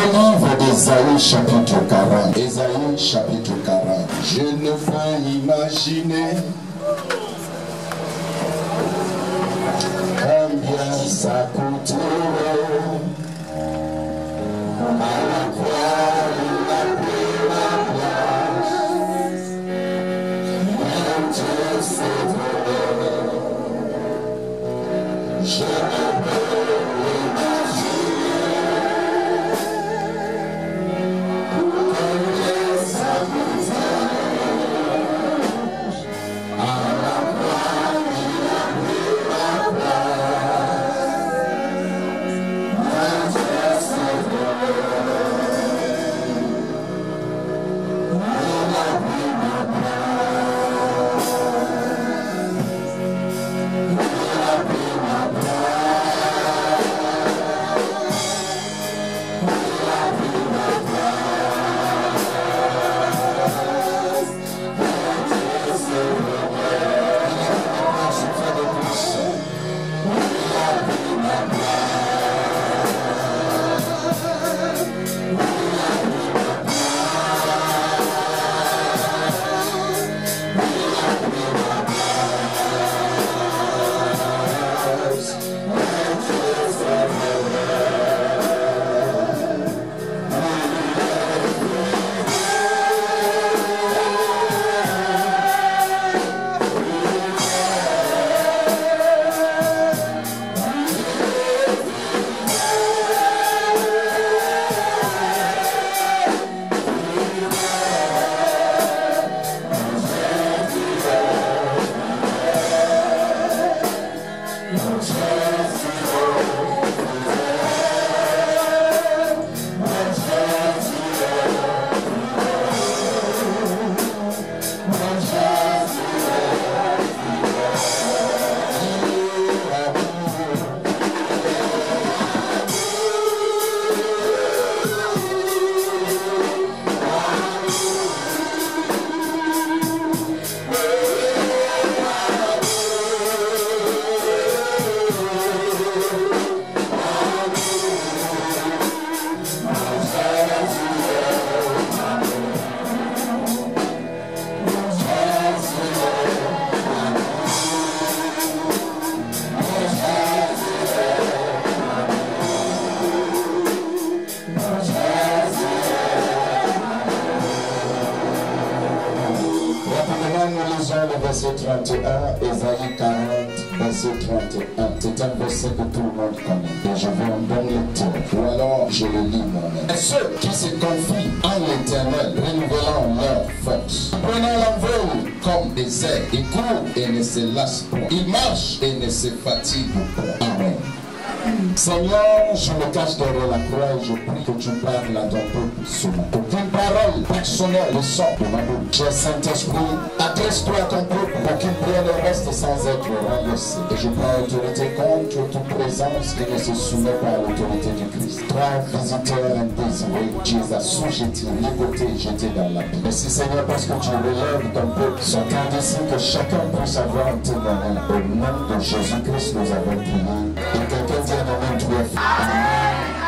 le livre d'Ésaïe chapitre 40. Ésaïe chapitre 40. Je ne peux imaginer combien ça coûterait à la croix il a pris ma place. Dieu s'est donné. Je ne peux imaginer combien ça coûterait à la croix il a pris ma place. Dieu s'est donné. Il a pris ma place. Il a pris ma place. Il a pris ma place. Dieu s'est donné. Je fais des plus. Il a pris ma place. Il a pris ma place. Il a pris ma place. Dieu s'est donné. Rapidement, nous lisons le verset 31, Ésaïe 40, verset 31. C'est un verset que tout le monde connaît. Et je veux un bon lecteur. Ou alors, je le lis moi-même. Et ceux qui se confient en l'Éternel, renouvelant leur force, prenant l'envol comme des ailes, ils courent et ne se lassent point. Ils marchent et ne se fatiguent point. Amen. Seigneur, je me cache derrière la croix et je prie que tu parles à ton peuple ce matin. Qu'une parole personnelle ne sorte de ma bouche. Cher Saint-Esprit, adresse-toi à ton peuple pour qu'il prière le reste sans être renversé. Et je prends autorité contre toute présence qui ne se soumet pas à l'autorité du Christ. Toi, visiteur indésiré, tu es assujetti, ligoté, jeté dans la vie. Merci Seigneur parce que tu relèves ton peuple. Sortant d'ici que chacun puisse avoir un témoignage. Au nom de Jésus-Christ, nous avons prié. Et quelqu'un dit amen, tu es fait.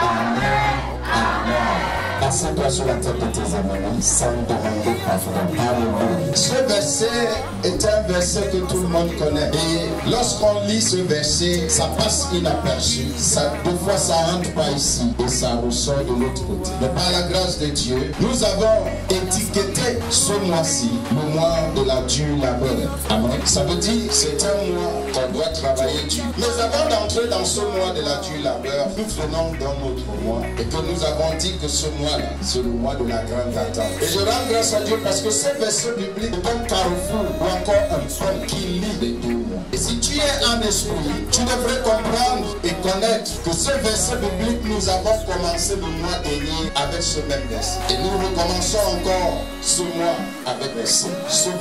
Amen. Amen. Assieds-toi sur la tête de tes ennemis sans demander pardon. Alléluia. Ce verset est un verset que tout le monde connaît. Et lorsqu'on lit ce verset, ça passe inaperçu. Des fois, ça rentre pas ici et ça ressort de l'autre côté. Mais par la grâce de Dieu, nous avons étiqueté ce mois-ci le mois de la dure labeur. Amen. Ça veut dire que c'est un mois qu'on doit travailler dur. Mais avant d'entrer dans ce mois de la dure labeur, nous venons dans notre mois et que nous avons dit que ce mois-là, c'est le mois de la grande attente. Et je rends grâce à Dieu parce que ce verset biblique est un carrefour ou encore un pont qui lie les deux mois. Et si tu es en esprit, tu devrais comprendre et connaître que ce verset biblique, nous avons commencé le mois dernier avec ce même verset. Et nous recommençons encore ce mois avec ce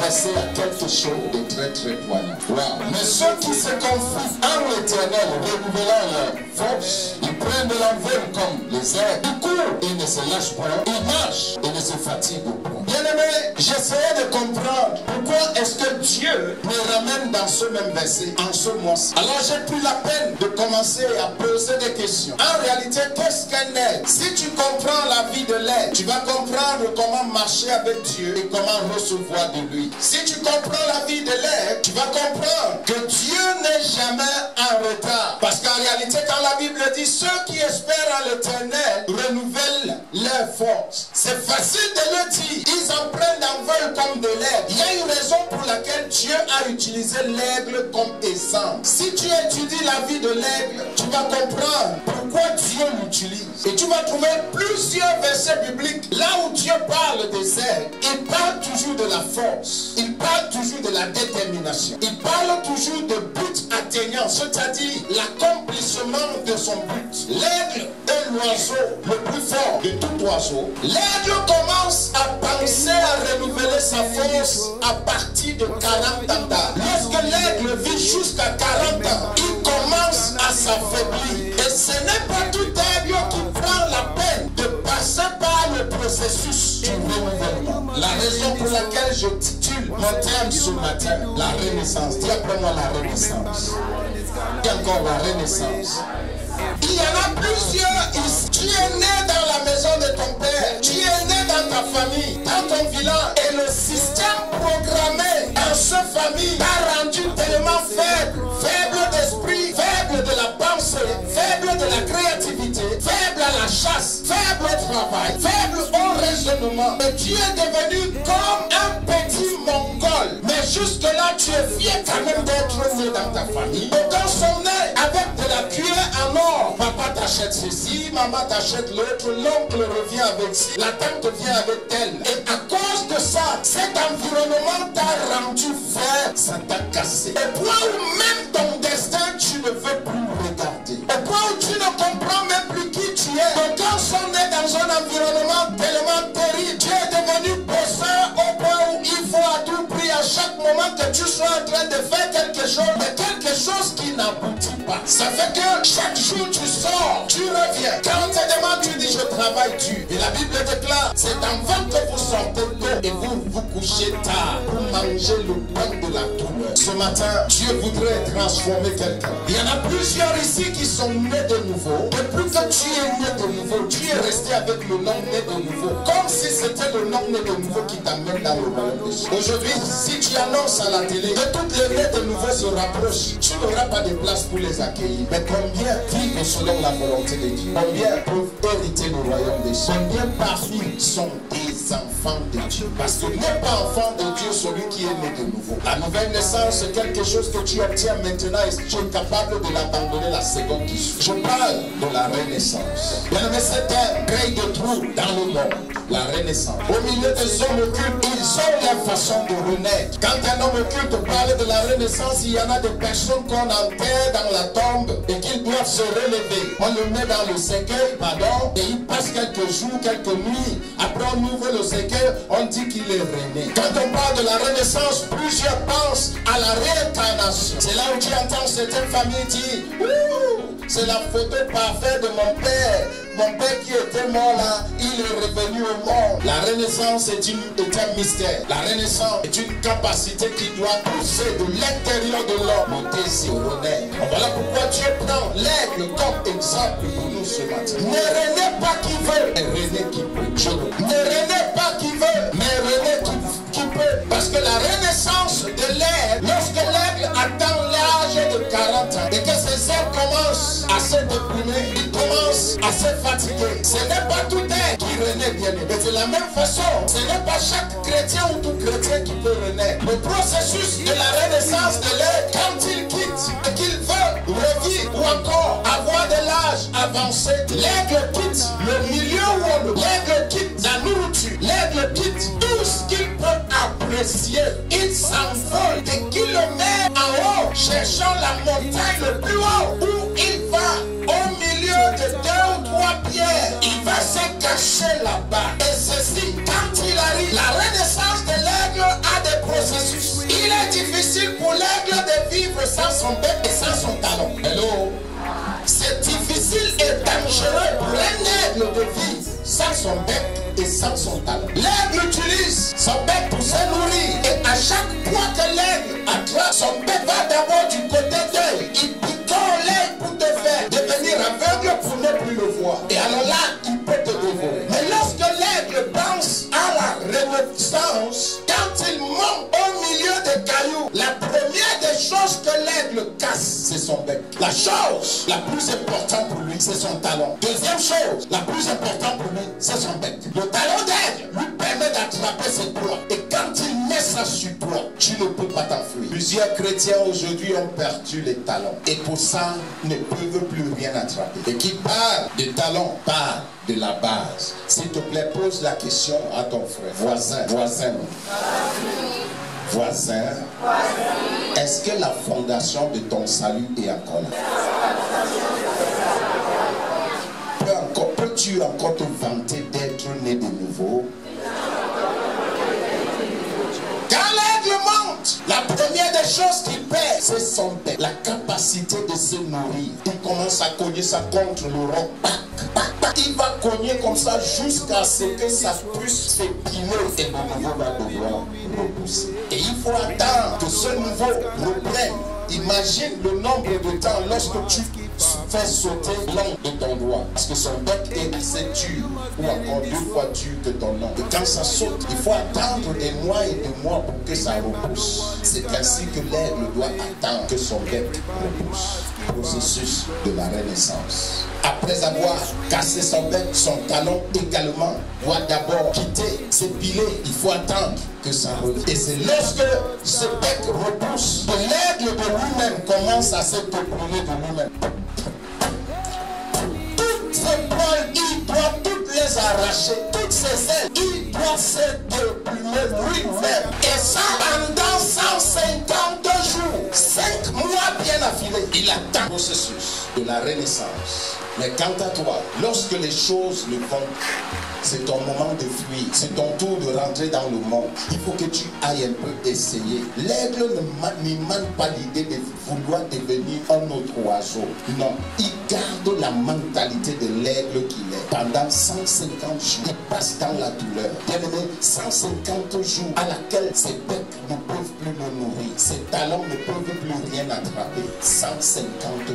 verset a quelque chose de très très poignant. Wow. Mais ceux qui se confient en l'Éternel, renouvelant leur force, ils prennent de l'envol comme les airs, ils courent et ne se lâchent pas, ils marchent et ne se fatiguent pas. Bien aimé, j'essayais de comprendre pourquoi est-ce que Dieu me ramène dans ce même verset verset en ce mois-ci. Alors j'ai pris la peine de commencer à poser des questions. En réalité, qu'est-ce qu'un aigle? Si tu comprends la vie de l'aigle, tu vas comprendre comment marcher avec Dieu et comment recevoir de lui. Si tu comprends la vie de l'aigle, tu vas comprendre que Dieu n'est jamais en retard. Parce qu'en réalité, quand la Bible dit ceux qui espèrent en l'Éternel renouvellent leur force, c'est facile de le dire. Ils en prennent en vol comme de l'aigle. Il y a une raison pour laquelle Dieu a utilisé l'aigle comme exemple. Si tu étudies la vie de l'aigle, tu vas comprendre pourquoi Dieu l'utilise. Et tu vas trouver plusieurs versets bibliques là où Dieu parle des aigles. Il parle toujours de la force. Il parle toujours de la détermination. Il parle toujours de but atteignant, c'est-à-dire l'accomplissement de son but. L'aigle est l'oiseau le plus fort de tout oiseau. L'aigle commence à penser à renouveler sa force à partir de 40 ans d'âge. Lorsque l'aigle vit jusqu'à 40 ans, il commence à s'affaiblir. Et ce n'est pas tout aigle qui prend la peine de passer par le processus du renouvellement. La raison pour laquelle je titule mon thème ce matin, la renaissance. Dis après moi la renaissance. Dis encore la renaissance. Il y en a plusieurs ici. Tu es né dans la maison de ton père. Tu es né dans ta famille, dans ton village. Et le système programmé dans cette famille t'a rendu tellement faible. Faible d'esprit, faible de la pensée, faible de la créativité, faible à la chasse, faible au travail, faible au raisonnement. Et tu es devenu comme un petit mongol. Mais jusque-là, tu es fier quand même d'être né dans ta famille. Autant sont nés avec de la cuillère en or. Papa t'achète ceci, maman t'achète l'autre, l'oncle revient avec ci, la tante vient avec elle. Et à cause de ça, cet environnement t'a rendu faible, ça t'a cassé. Au point où même ton destin, tu ne veux plus regarder. Au point où tu ne comprends même plus qui tu es. Donc quand on est dans un environnement tellement terrible, tu es devenu bosseur au point où il faut à tout prix, à chaque moment que tu sois en train de faire quelque chose, mais quelque chose qui n'aboutit pas. Ça fait que chaque jour tu sors, tu reviens. Quand on te demande, tu dis je travaille dur. Et la Bible déclare, c'est avant que vous sortez tôt et vous vous couchez tard pour manger le pain de la douleur. Ce matin, Dieu voudrait transformer quelqu'un. Il y en a plusieurs ici qui sont nés de nouveau. Depuis que tu es né de nouveau, tu es resté avec le nom né de nouveau. Comme si c'était le nom né de nouveau qui t'amène dans le royaume des cieux. Aujourd'hui, si tu annonces à la télé que toutes les nés de nouveau se rapprochent, tu n'auras pas de place pour les accueillir. Mais combien vivent selon la volonté de Dieu? Combien peuvent hériter le royaume des cieux? Combien parmi sont des enfants de Dieu? Parce que n'est pas enfant de Dieu celui qui est né de nouveau. La nouvelle naissance, c'est quelque chose que tu obtiens maintenant et tu es capable de l'abandonner la seconde qui suit. Je parle de la renaissance. Bien aimé, c'est un gré de trou dans le monde. La renaissance. Au milieu des hommes occultes, ils ont leur façon de renaître. Quand un homme occulte parle de la renaissance, il y en a des personnes qu'on enterre dans la tombe et qu'ils doivent se relever. On le met dans le cercueil, pardon, et il passe quelques jours, quelques nuits. Après on ouvre le cercueil, on dit qu'il est rené. Quand on parle de la renaissance, plusieurs pensent à la réincarnation. C'est là où tu entends certaines familles dire, c'est la photo parfaite de mon père. Mon père qui était mort là, il est revenu au monde. La renaissance est un mystère. La renaissance est une capacité qui doit pousser de l'intérieur de l'homme le désir renaître. Voilà pourquoi Dieu prend l'aigle comme exemple pour nous ce matin. Ne renais pas qui veut, mais renais qui peut. Ne renais pas qui veut, mais renais qui peut. Parce que la renaissance de l'aigle, lorsque l'aigle atteint l'âge de 40 ans et que ses ailes commencent à se déprimer, il commence à se fatiguer. Ce n'est pas tout aigle qui renaît bien aimé. Et de la même façon, ce n'est pas chaque chrétien ou tout chrétien qui peut renaître. Le processus de la renaissance de l'aigle, quand il quitte et qu'il veut revivre ou encore avoir de l'âge avancé, l'aigle quitte le milieu où on l'aigle quitte la nourriture, l'aigle quitte tout ce qu'il peut apprécier. Il s'envole des kilomètres en haut, cherchant la montagne le plus haut où il va au milieu de 2 ou 3 pierres. Il va se cacher là-bas. Et ceci, quand il arrive, la renaissance de l'aigle a des processus. Il est difficile pour l'aigle de vivre sans son bec et sans son talon. Hello? C'est difficile et dangereux pour un aigle de vivre sans son bec et sans son talon. L'aigle utilise son bec pour se nourrir. Et à chaque fois que l'aigle attrape, son bec va d'abord du deuil, il piquant l'œil pour te faire devenir aveugle pour ne plus le voir. Et alors là, il peut te dévorer. Mais lorsque l'aigle pense à la renaissance, quand il monte au milieu des cailloux, la première des choses que l'aigle casse, c'est son bec. La chose la plus importante pour lui, c'est son talon. Deuxième chose, la plus importante pour lui, c'est son bec. Le talon d'aigle lui permet d'attraper ses proies. Et quand il met ça sur toi, tu ne peux pas t'enfuir. Plusieurs chrétiens aujourd'hui ont perdu les talons. Et pour ça, ne peuvent plus rien attraper. Et qui parle de talons, parle de la base. S'il te plaît, pose la question à ton frère. Voisin, voisin, est-ce que la fondation de ton salut est encore là? Peux-tu encore te vanter d'être né de nouveau? Quand l'aigle monte, la première des choses qu'il perd, c'est son bec, la capacité de se nourrir. Il commence à cogner ça contre le roc. Il va cogner comme ça jusqu'à ce que ça puisse s'épiner et le nouveau va devoir repousser. Et il faut attendre que ce nouveau reprenne. Imagine le nombre de temps lorsque tu fais sauter l'ongle de ton doigt. Parce que son bec est assez dur, ou encore 2 fois dur que ton ongle. Et quand ça saute, il faut attendre des mois et des mois pour que ça repousse. C'est ainsi que l'aigle doit attendre que son bec repousse. Processus de la renaissance. Après avoir cassé son bec, son talon également doit d'abord quitter, s'épiler. Il faut attendre que ça repousse. Et c'est lorsque ce bec repousse que l'aigle de lui-même commence à se déplier de lui-même. Toutes ses poils, il doit toutes les arracher. Toutes ses ailes, il doit se déplumer lui-même. Et ça pendant 150 jours. 5 mois bien affilés. Il attend le processus de la renaissance. Mais quant à toi, lorsque les choses ne vont, c'est ton moment de fuir, c'est ton tour de rentrer dans le monde. Il faut que tu ailles un peu essayer. L'aigle ne manque pas l'idée de vouloir devenir un autre oiseau. Non, il garde la mentalité de l'aigle qu'il est. Pendant 150 jours, il passe dans la douleur. Bien aimé, 150 jours à laquelle ses becs ne peuvent plus le nourrir. Ses talons ne peuvent plus rien attraper. 150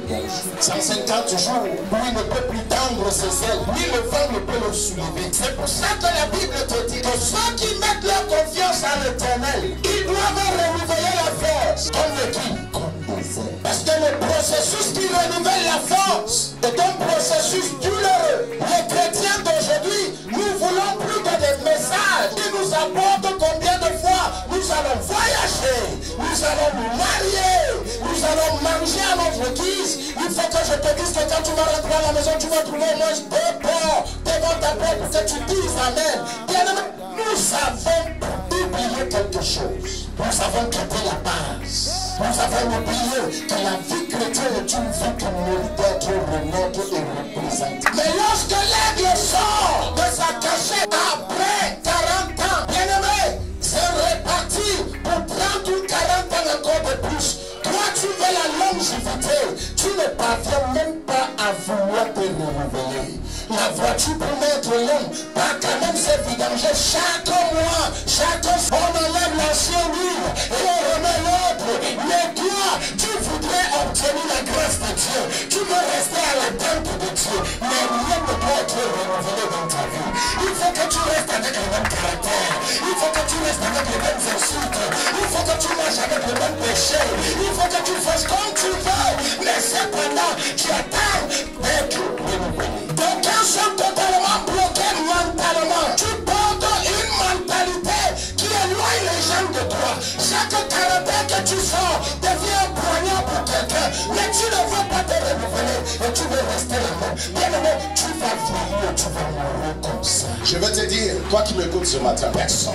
bons jours. 150 jours, lui ne peut plus tendre ses ailes. Ni le vent ne peut le soulever. C'est pour ça que la Bible te dit que ceux qui mettent leur confiance à l'Éternel, ils doivent renouveler la force. Comme le qui? Comme des ailes. Parce que le processus qui renouvelle la force est un processus douloureux. Les chrétiens d'aujourd'hui, nous voulons plus que des messages qui nous apportent combien de fois nous allons voyager, nous allons nous marier, nous allons manger à notre guise. Il faut que je te dise que quand tu vas rentrer à la maison, tu vas trouver au moins 2 porcs devant ta porte pour que tu dises Amen. Bien aimé, nous avons oublié quelque chose. Nous avons quitté la base. Nous avons oublié que la vie chrétienne est une vie qui mérite d'être remonte et représentée. Mais lorsque l'aigle sort de sa cachette après 40 ans, bien aimé, c'est reparti pour 30 ou 40 ans encore de plus. Toi, tu veux la longévité. Tu ne parviens même pas à vouloir te renouveler. La voiture pour mettre longue, pas quand même se vidanger chaque mois, chaque fois. On enlève l'ancien livre et on remet l'autre. Mais toi, tu voudrais obtenir la grâce de Dieu. Tu veux rester à l'attente de Dieu. Mais rien ne doit être renouvelé dans ta vie. Il faut que tu restes avec le même caractère. Il faut que tu restes avec les mêmes insultes. Il faut que tu marches avec le même péché. Il faut que tu fasses comme tu veux. Mais cependant, tu attends d'être renouvelé. Donc, quand sont totalement bloqués mentalement, tu portes une mentalité qui éloigne les gens de toi. Chaque caractère que tu sors devient un poignard pour quelqu'un. Mais tu ne veux pas te renouveler et tu veux rester là-bas. Bien aimé, tu vas vieillir, tu vas mourir comme ça. Je veux te dire, toi qui m'écoutes ce matin, personne,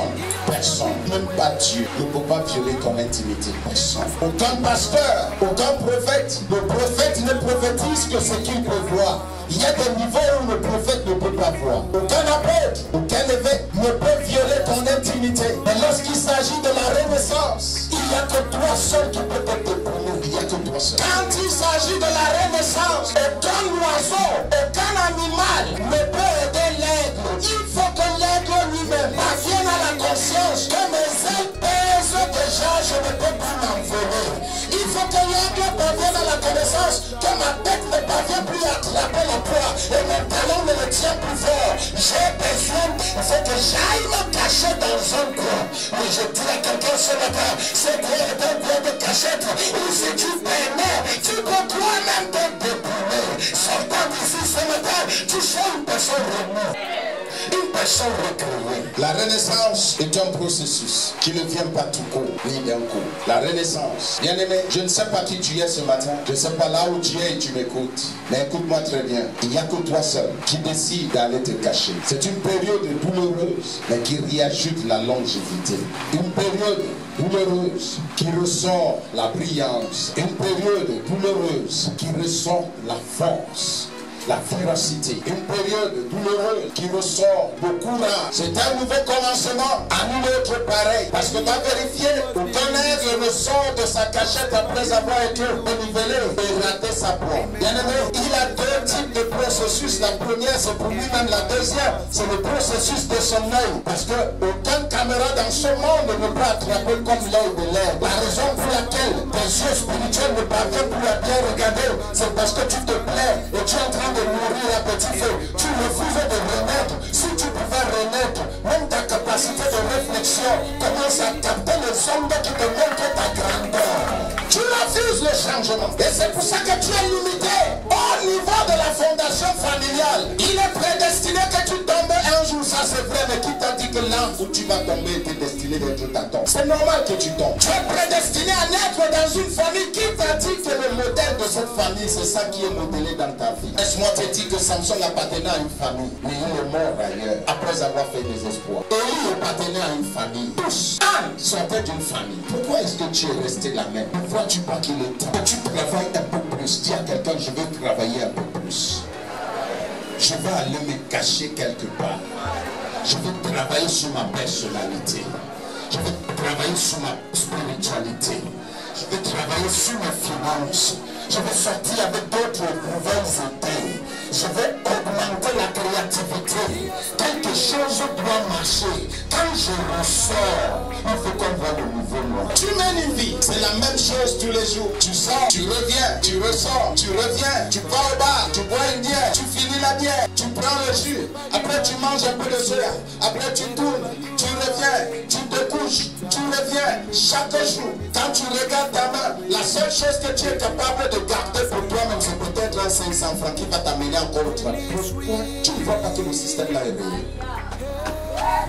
même pas Dieu, ne peut pas violer ton intimité. Personne. Aucun pasteur, aucun prophète. Le prophète ne prophétise que ce qu'il peut voir. Il y a des niveaux où le prophète ne peut pas voir. Aucun apôtre, aucun évêque ne peut violer ton intimité. Mais lorsqu'il s'agit de la renaissance, il n'y a que toi seul qui peut te dépouiller. Il n'y a que toi seul. Quand il s'agit de la renaissance, aucun oiseau, aucun animal ne peut aider l'aigle. Il faut que l'aigle lui-même parvienne à la conscience que mes ailes pèsent déjà, je ne peux pas m'envoler. Il faut que l'angle parvienne à la connaissance, que ma tête ne parvient plus à attraper le poids et mon talon ne le tient plus fort. J'ai besoin, il faut que j'aille me cacher dans un coin. Et je dis à quelqu'un ce matin, c'est quoi un coin de cachette où si tu permets, tu peux toi-même te débrouiller. Sortant d'ici ce matin, tu sois une personne remuée. Une personne recréée. La renaissance est un processus qui ne vient pas tout court, ni d'un coup. La renaissance. Bien aimé, je ne sais pas qui tu es ce matin. Je ne sais pas là où tu es et tu m'écoutes. Mais écoute-moi très bien. Il n'y a que toi seul qui décide d'aller te cacher. C'est une période douloureuse, mais qui réajoute la longévité. Une période douloureuse qui ressort la brillance. Une période douloureuse qui ressort la force. La férocité, une période douloureuse qui ressort le courage. C'est un nouveau commencement à nul autre pareil. Parce que va vérifier, aucun aigle ne sort de sa cachette après avoir été dénivelé et raté sa proie. Bien aimé, il a deux types de processus. La première, c'est pour lui-même. La deuxième, c'est le processus de son œil. Parce que aucun caméra dans ce monde ne peut attraper comme l'œil de l'air. La raison pour laquelle tes yeux spirituels ne parviennent plus à bien regarder, c'est parce que tu te plais et tu es en train de mourir à petit feu. Tu refuses de renaître. Si tu pouvais renaître, même ta capacité de réflexion commence à capter les ondes qui te montrent ta grandeur. Tu refuses le changement. Et c'est pour ça que tu es limité au niveau de la fondation familiale. Il est prédestiné que tu tombes un jour, ça c'est vrai, mais qui t'a dit que là où tu vas tomber était destiné d'être ta tombe? C'est normal que tu tombes. Tu es prédestiné à naître dans une famille. Qui t'a dit que le modèle de cette famille, c'est ça qui est modelé dans ta vie? Laisse-moi te dire que Samson appartenait à une famille, mais il est mort ailleurs après avoir fait des exploits. Élie appartenait à une famille. Tous sortaient d'une famille. Pourquoi est-ce que tu es resté la même? Pourquoi tu crois qu'il est temps que tu travailles un peu plus? Dis à quelqu'un, je veux travailler un peu plus. Je vais aller me cacher quelque part. Je vais travailler sur ma personnalité. Je vais travailler sur ma spiritualité. Je vais travailler sur mes finances. Je vais sortir avec d'autres nouvelles idées. Je vais augmenter la créativité. Quelque chose doit marcher. Quand je ressors, il faut qu'on voit le nouveau moi. Tu mènes une vie. C'est la même chose tous les jours. Tu sors, tu reviens, tu ressors, tu reviens. Tu vas au bar, tu bois une bière, tu finis la bière, tu prends le jus. Après tu manges un peu de soya. Après tu tournes, tu reviens, tu te couches, tu reviens. Chaque jour, quand tu regardes ta main, la seule chose que tu es capable de garder pour toi-même, c'est peut-être un 500 francs qui va t'amener encore au travail. Pourquoi tu ne vois pas que le système là est rayé?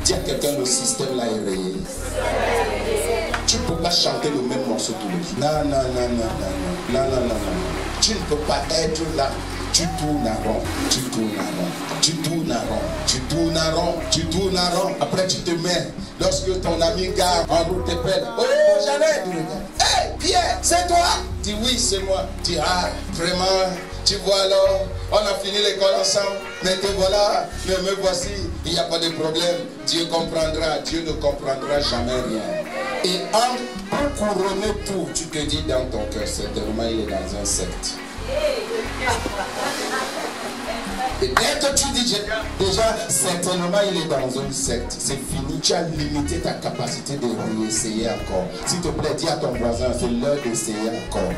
Dis à quelqu'un, le système là est rayé. Tu ne peux pas chanter le même morceau tous les jours. Non, non, non, non, non, non, non, non, non. Tu ne peux pas être là. Tu tournes à rond, tu tournes à rond, tu tournes à rond, tu tournes à rond, tu tournes à rond. Après tu te mets, lorsque ton ami gare en route t'appelle, oh Jeannette, hey Pierre, c'est toi? Dis oui, c'est moi. Dis ah, vraiment, tu vois alors, on a fini l'école ensemble, mais te voilà, mais me voici, il n'y a pas de problème. Dieu comprendra, Dieu ne comprendra jamais rien. Et pour couronner tout, tu te dis dans ton cœur, certainement il est dans un secte. Et dès que tu dis déjà, certainement il est dans une secte, c'est fini, tu as limité ta capacité de réessayer encore. S'il te plaît, dis à ton voisin, c'est l'heure d'essayer encore.